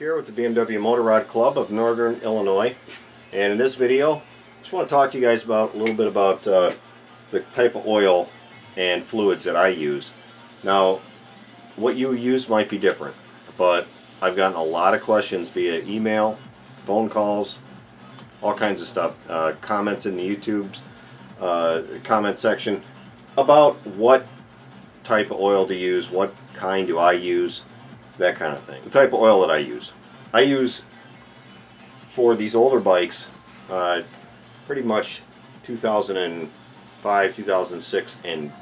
here with the Bmw Motorrad Club of Northern Illinois, and in this video I just want to talk to you guys about a little bit about the type of oil and fluids that I use. Now what you use might be different, but I've gotten a lot of questions via email, phone calls, all kinds of stuff, comments in the YouTube's comment section about what type of oil to use, what kind do I use, that kind of thing. The type of oil that I use for these older bikes, pretty much 2005, 2006 and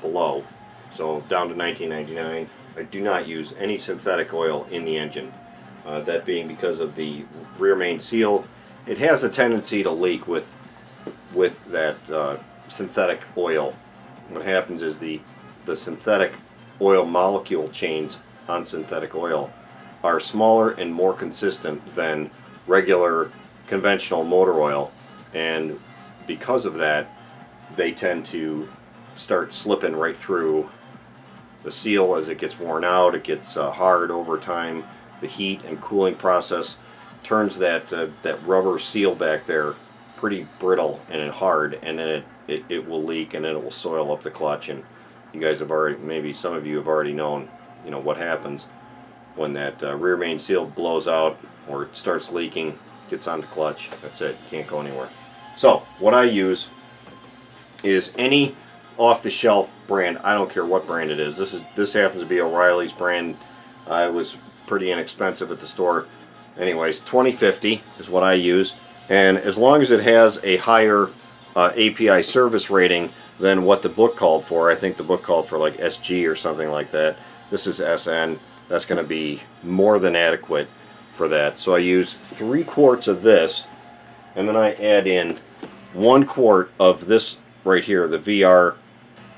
below, so down to 1999. I do not use any synthetic oil in the engine, that being because of the rear main seal. It has a tendency to leak with that synthetic oil. What happens is the synthetic oil molecule chains on synthetic oil are smaller and more consistent than regular conventional motor oil, and because of that they tend to start slipping right through the seal as it gets worn out. It gets hard over time. The heat and cooling process turns that rubber seal back there pretty brittle and hard, and then it will leak, and then it will soil up the clutch. And you guys have already, maybe some of you have already known, you know, what happens when that rear main seal blows out or it starts leaking, gets on the clutch. That's it, can't go anywhere. So what I use is any off-the-shelf brand. I don't care what brand it is. This happens to be O'Reilly's brand. It was pretty inexpensive at the store. Anyways, 2050 is what I use, and as long as it has a higher API service rating than what the book called for, I think the book called for like SG or something like that. This is SN. That's going to be more than adequate for that. So I use 3 quarts of this, and then I add in 1 quart of this right here, the VR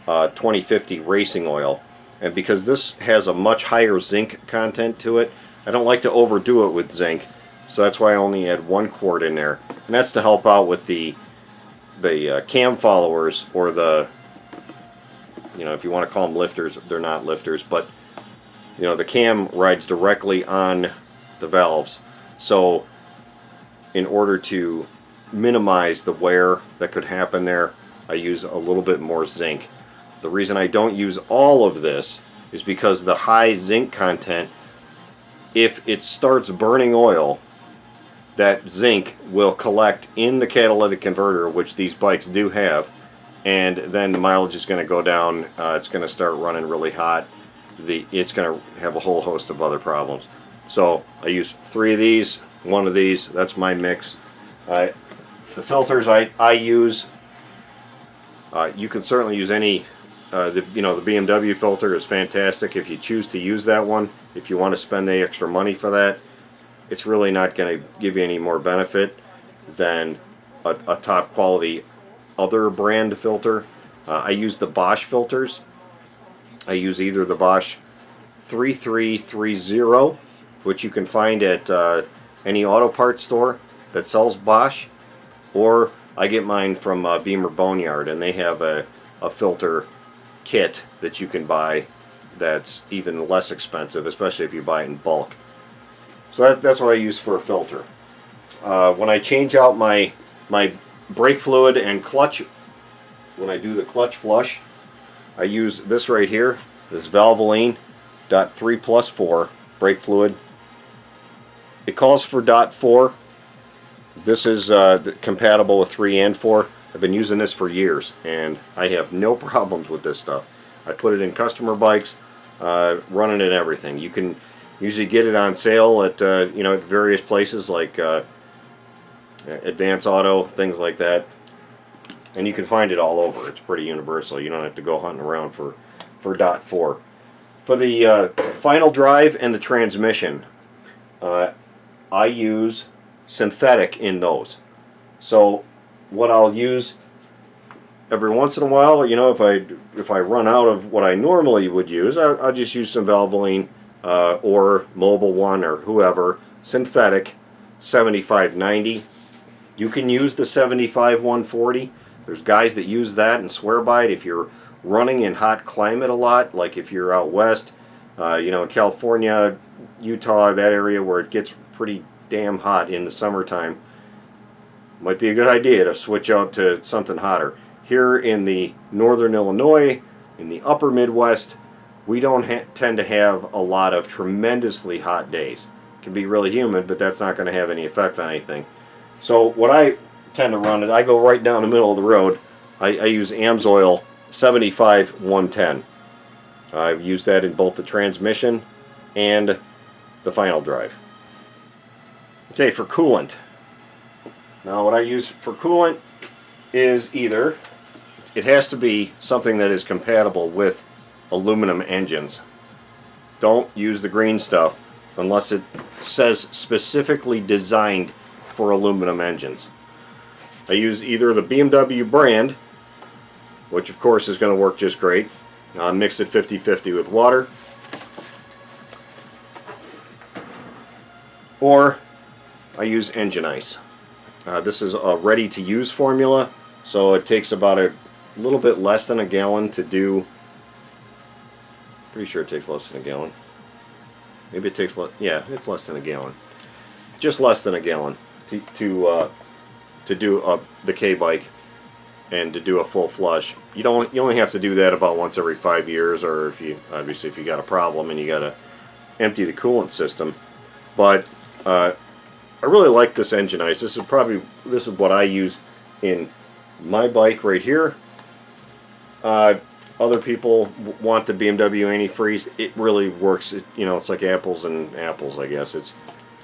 2050 racing oil. And because this has a much higher zinc content to it, I don't like to overdo it with zinc, so that's why I only add 1 quart in there. And that's to help out with the cam followers, or the, you know, if you want to call them lifters, they're not lifters, but you know, the cam rides directly on the valves. So in order to minimize the wear that could happen there, I use a little bit more zinc. The reason I don't use all of this is because the high zinc content, if it starts burning oil, that zinc will collect in the catalytic converter, which these bikes do have, and then the mileage is going to go down. It's going to start running really hot. It's going to have a whole host of other problems. So I use 3 of these, 1 of these. That's my mix. The filters I use, you can certainly use any. The BMW filter is fantastic if you choose to use that one. If you want to spend the extra money for that, it's really not going to give you any more benefit than a top quality other brand filter. I use the Bosch filters. I use either the Bosch 3330, which you can find at any auto parts store that sells Bosch, or I get mine from Beamer Boneyard, and they have a filter kit that you can buy that's even less expensive, especially if you buy it in bulk. So that's what I use for a filter. When I change out my brake fluid and clutch, when I do the clutch flush, I use this right here, this Valvoline .3+4 brake fluid. It calls for .4. This is compatible with 3 and 4. I've been using this for years, and I have no problems with this stuff. I put it in customer bikes, running it everything. You can usually get it on sale at at various places like Advance Auto, things like that, and you can find it all over. It's pretty universal. You don't have to go hunting around for .4. For the final drive and the transmission, I use synthetic in those. So what I'll use every once in a while, you know, if I run out of what I normally would use, I'll just use some Valvoline or Mobil 1 or whoever, synthetic 7590. You can use the 75-140. There's guys that use that and swear by it. If you're running in hot climate a lot, like if you're out west, in California, Utah, that area where it gets pretty damn hot in the summertime, might be a good idea to switch out to something hotter. Here in the northern Illinois, in the upper Midwest, we don't tend to have a lot of tremendously hot days. It can be really humid, but that's not going to have any effect on anything. So what I tend to run is I go right down the middle of the road. I use AMSOIL 75-110. I've used that in both the transmission and the final drive. Okay, for coolant. Now what I use for coolant is either, it has to be something that is compatible with aluminum engines. Don't use the green stuff unless it says specifically designed for aluminum engines. I use either the BMW brand, which of course is going to work just great. Mix it 50-50 with water. Or I use engine ice. This is a ready-to-use formula, so it takes about a little bit less than a gallon to do. Pretty sure it takes less than a gallon. Maybe it takes less. Yeah, it's less than a gallon. Just less than a gallon to do the K-bike and to do a full flush. You only have to do that about once every 5 years, or if you got a problem and you got to empty the coolant system. But I really like this engine ice. This is what I use in my bike right here. Other people want the Bmw Antifreeze. It really works. It's like apples and apples, I guess.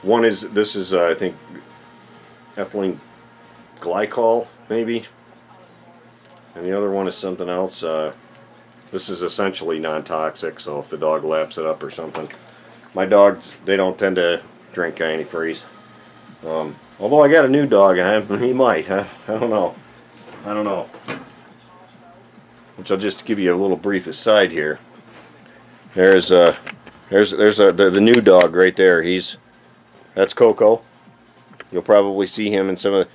This is I think ethylene glycol maybe, and the other one is something else. This is essentially non-toxic, so if the dog laps it up or something. My dogs, they don't tend to drink antifreeze. Although I got a new dog, he might. Huh? I don't know. Which I'll just give you a little brief aside here. There's the new dog right there. That's Coco. You'll probably see him in some of the.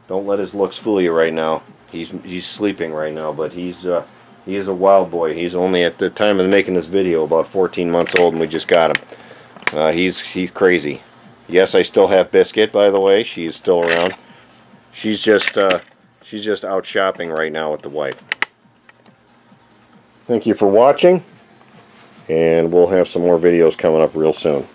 Don't let his looks fool you right now. He's sleeping right now, but he is a wild boy. He's only, at the time of making this video, about 14 months old, and we just got him. He's crazy. Yes, I still have Biscuit, by the way. She's still around. She's just out shopping right now with the wife. Thank you for watching, and we'll have some more videos coming up real soon.